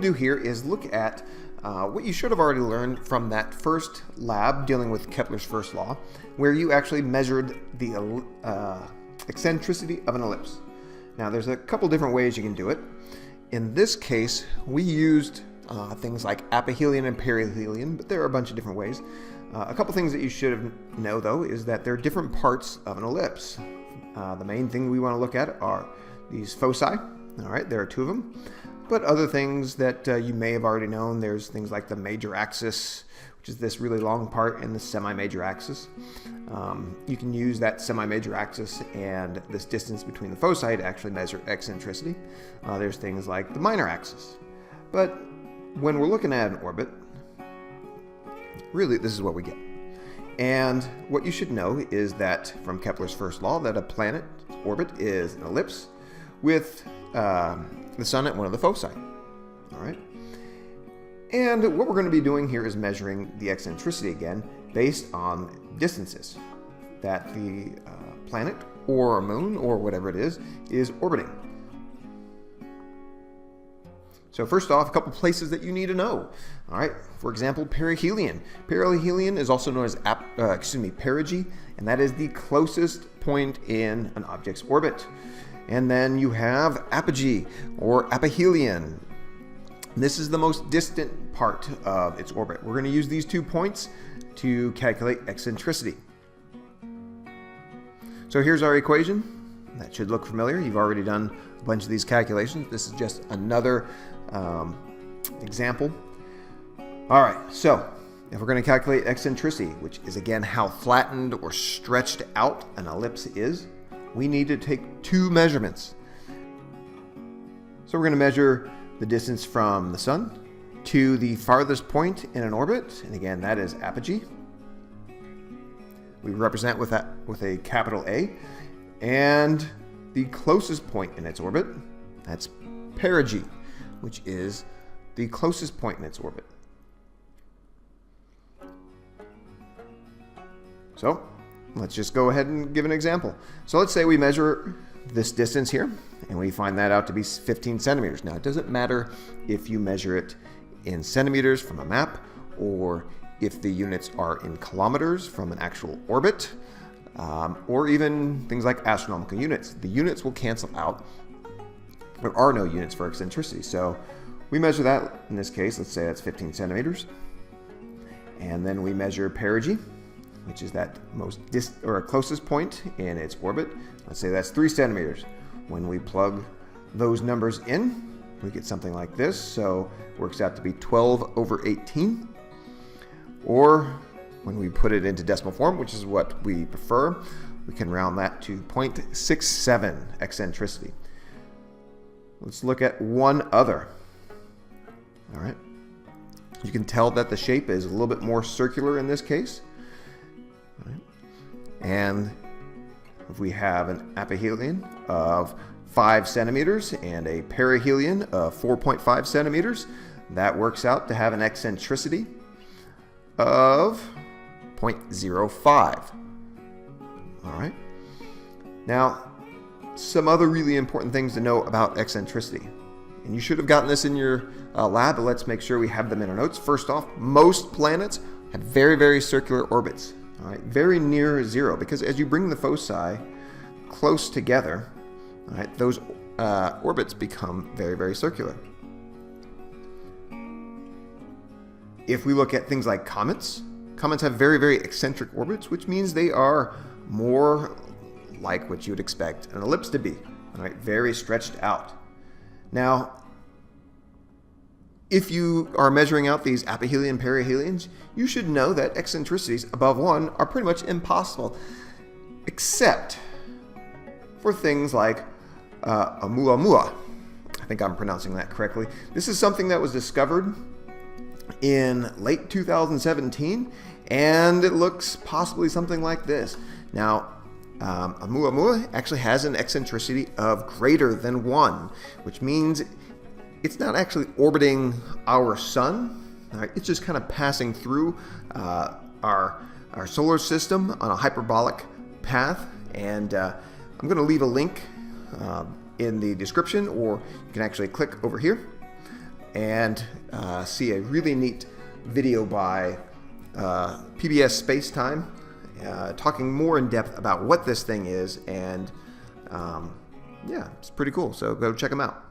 do here is look at what you should have already learned from that first lab dealing with Kepler's first law, where you actually measured the eccentricity of an ellipse. Now, there's a couple different ways you can do it. In this case, we used things like aphelion and perihelion, but there are a bunch of different ways. A couple things that you should know, though, is that there are different parts of an ellipse. The main thing we want to look at are these foci. All right, there are two of them. But other things that you may have already known, there's things like the major axis, which is this really long part, and the semi-major axis. You can use that semi-major axis and this distance between the foci to actually measure eccentricity. There's things like the minor axis. But when we're looking at an orbit, really this is what we get. And what you should know is that from Kepler's first law, that a planet's orbit is an ellipse with the sun at one of the foci. All right. And what we're going to be doing here is measuring the eccentricity again based on distances that the planet or moon or whatever it is orbiting. So first off, a couple places that you need to know. All right, for example, perihelion. Perihelion is also known as perigee, and that is the closest point in an object's orbit. And then you have apogee or aphelion. This is the most distant part of its orbit. We're going to use these 2 points to calculate eccentricity. So here's our equation. That should look familiar. You've already done a bunch of these calculations. This is just another example. All right, so if we're going to calculate eccentricity, which is again how flattened or stretched out an ellipse is, we need to take 2 measurements. So we're going to measure the distance from the sun to the farthest point in an orbit, and again that is apogee. We represent with a capital A, and the closest point in its orbit, that's perigee, which is the closest point in its orbit. So let's just go ahead and give an example. So let's say we measure this distance here, and we find that out to be 15 centimeters. Now, it doesn't matter if you measure it in centimeters from a map, or if the units are in kilometers from an actual orbit, or even things like astronomical units. The units will cancel out. There are no units for eccentricity. So we measure that, in this case, let's say that's 15 centimeters. And then we measure perigee, which is that most closest point in its orbit. Let's say that's 3 centimeters. When we plug those numbers in, we get something like this. So it works out to be 12/18. Or when we put it into decimal form, which is what we prefer, we can round that to 0.67 eccentricity. Let's look at one other. All right. You can tell that the shape is a little bit more circular in this case. All right. And if we have an aphelion of 5 centimeters and a perihelion of 4.5 centimeters, that works out to have an eccentricity of 0.05. All right. Now, some other really important things to know about eccentricity. And you should have gotten this in your lab, but let's make sure we have them in our notes. First off, most planets have very, very circular orbits. All right, very near zero, because as you bring the foci close together, all right, those orbits become very, very circular. If we look at things like comets, comets have very, very eccentric orbits, which means they are more like what you would expect an ellipse to be, all right, very stretched out. Now, if you are measuring out these aphelion and perihelions, you should know that eccentricities above 1 are pretty much impossible, except for things like Oumuamua. I think I'm pronouncing that correctly. This is something that was discovered in late 2017, and it looks possibly something like this. Now, Oumuamua actually has an eccentricity of greater than 1, which means it's not actually orbiting our sun. All right, it's just kind of passing through our solar system on a hyperbolic path. And I'm going to leave a link in the description, or you can actually click over here and see a really neat video by PBS Spacetime talking more in depth about what this thing is, and yeah, it's pretty cool. So go check them out.